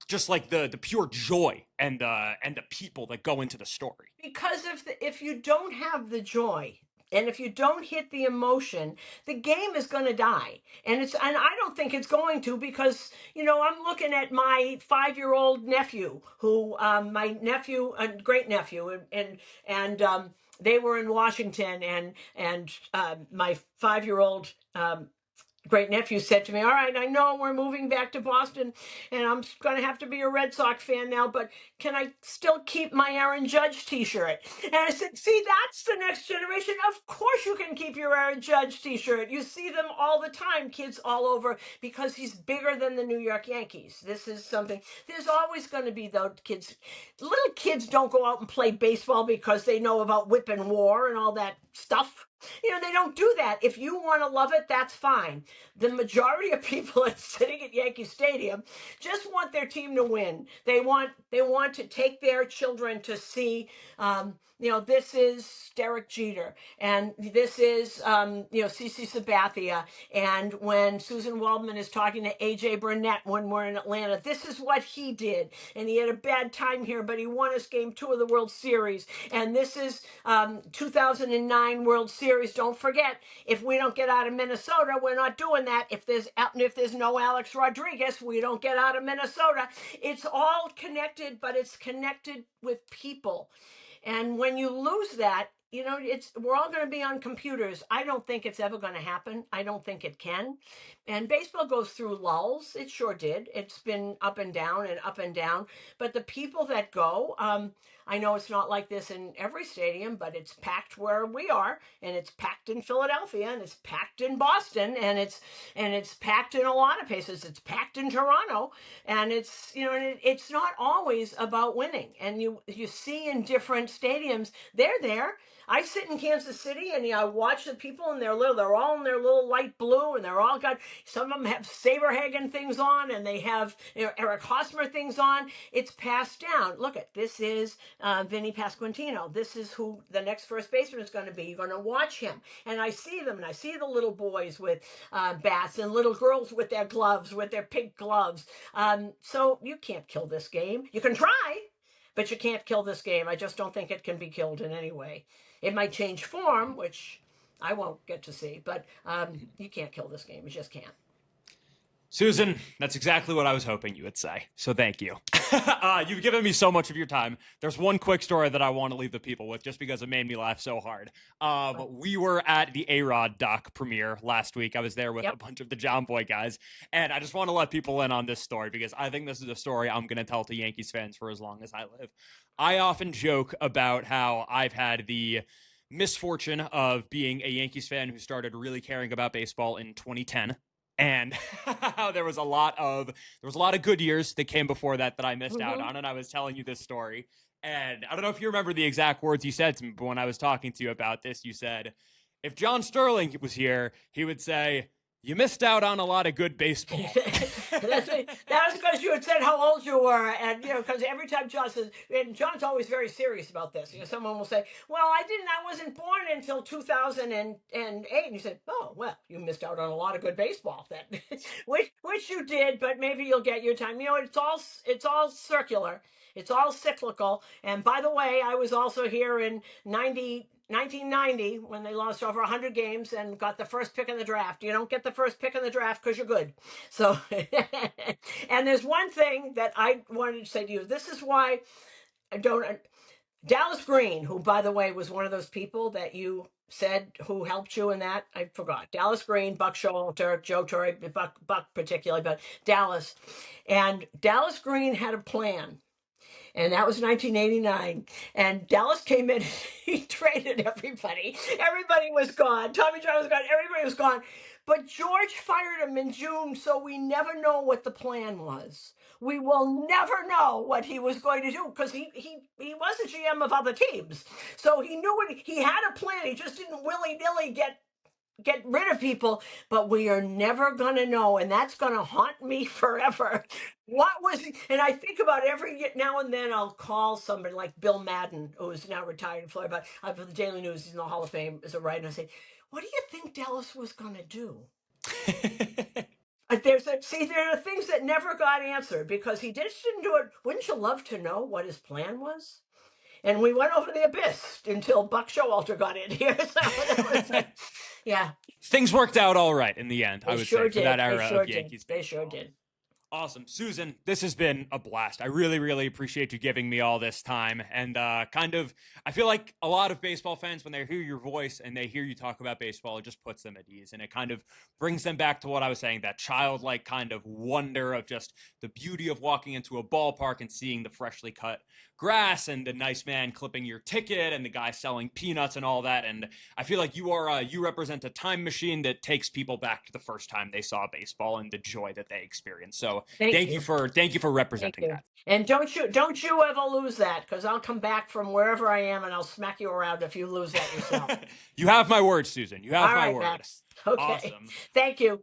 just like the pure joy and the people that go into the story? Because if you don't have the joy, and if you don't hit the emotion, the game is going to die. And I don't think it's going to, because, I'm looking at my 5-year-old nephew, who, my nephew, a great nephew, and they were in Washington, and my 5-year-old, great nephew said to me, all right, I know we're moving back to Boston and I'm going to have to be a Red Sox fan now, but can I still keep my Aaron Judge t-shirt? And I said, see, that's the next generation. Of course you can keep your Aaron Judge t-shirt. You see them all the time, kids all over, because he's bigger than the New York Yankees. This is something, there's always going to be those kids. Little kids don't go out and play baseball because they know about whip and war and all that stuff. They don't do that. If you want to love it, that's fine. The majority of people that's sitting at Yankee Stadium just want their team to win. They want to take their children to see, this is Derek Jeter, and this is, CC Sabathia. And when Suzyn Waldman is talking to AJ Burnett when we're in Atlanta, this is what he did. And he had a bad time here, but he won us Game 2 of the World Series. And this is 2009 World Series. Don't forget, if we don't get out of Minnesota, we're not doing that. If there's no Alex Rodriguez, we don't get out of Minnesota. It's all connected, but it's connected with people. And when you lose that, we're all going to be on computers. I don't think it's ever going to happen. I don't think it can. And baseball goes through lulls. It sure did. It's been up and down and up and down. But the people that go, I know it's not like this in every stadium, but it's packed where we are, and it's packed in Philadelphia, and it's packed in Boston, and it's packed in a lot of places. It's packed in Toronto, and it's it's not always about winning. And you see in different stadiums, they're there. I sit in Kansas City and I watch the people, and they're all in their little light blue, and they're all got, some of them have Saberhagen things on, and they have Eric Hosmer things on. It's passed down. Look at this is Vinny Pasquantino. This is who the next first baseman is going to be. You're going to watch him, and I see them, and I see the little boys with bats and little girls with their gloves, with their pink gloves. So you can't kill this game. You can try, but you can't kill this game. I just don't think it can be killed in any way. It might change form, which I won't get to see, but you can't kill this game. You just can't. Suzyn, that's exactly what I was hoping you would say. So thank you. You've given me so much of your time. There's one quick story that I want to leave the people with just because it made me laugh so hard. We were at the A-Rod doc premiere last week. I was there with a bunch of the John Boy guys. And I just want to let people in on this story because I think this is a story I'm going to tell to Yankees fans for as long as I live. I often joke about how I've had the misfortune of being a Yankees fan who started really caring about baseball in 2010. And there was a lot of good years that came before that I missed out on. And I was telling you this story. And I don't know if you remember the exact words you said to me, but when I was talking to you about this, you said, if John Sterling was here, he would say, You missed out on a lot of good baseball. That was because you had said how old you were, and because every time John says, and John's always very serious about this. Someone will say, "Well, I wasn't born until 2008," and you said, "Oh, well, you missed out on a lot of good baseball then," which you did, but maybe you'll get your time. It's all circular. It's all cyclical. And by the way, I was also here in 1990 when they lost over 100 games and got the first pick in the draft. You don't get the first pick in the draft because you're good. So, and there's one thing that I wanted to say to you. This is why I don't. Dallas Green, who, by the way, was one of those people that you said who helped you in that. I forgot. Dallas Green, Buck Showalter, Joe Torre, Buck particularly, but Dallas. And Dallas Green had a plan. And that was 1989. And Dallas came in, he traded everybody. Everybody was gone. Tommy John was gone. Everybody was gone. But George fired him in June, so we never know what the plan was. We will never know what he was going to do because he was a GM of other teams. So he knew he had a plan. He just didn't willy-nilly get rid of people, but we are never going to know, and that's going to haunt me forever. What was, and I think about every now and then I'll call somebody like Bill Madden, who is now retired in Florida, but for the Daily News, he's in the Hall of Fame as a writer, and I say, what do you think Dallas was going to do? There are things that never got answered because he just didn't do it. Wouldn't you love to know what his plan was? And we went over the abyss until Buck Showalter got in here. Yeah. Things worked out all right in the end, I would say, for that era of Yankees. They sure did. Awesome. Suzyn, this has been a blast. I really, really appreciate you giving me all this time. And I feel like a lot of baseball fans, when they hear your voice and they hear you talk about baseball, it just puts them at ease. And it kind of brings them back to what I was saying, that childlike kind of wonder of just the beauty of walking into a ballpark and seeing the freshly cut grass and the nice man clipping your ticket and the guy selling peanuts and all that. And I feel like you represent a time machine that takes people back to the first time they saw baseball and the joy that they experienced. So thank you for representing that. And don't you ever lose that, because I'll come back from wherever I am and I'll smack you around if you lose that yourself. You have my word, Suzyn. You have my word. Max. Okay. Awesome. Thank you.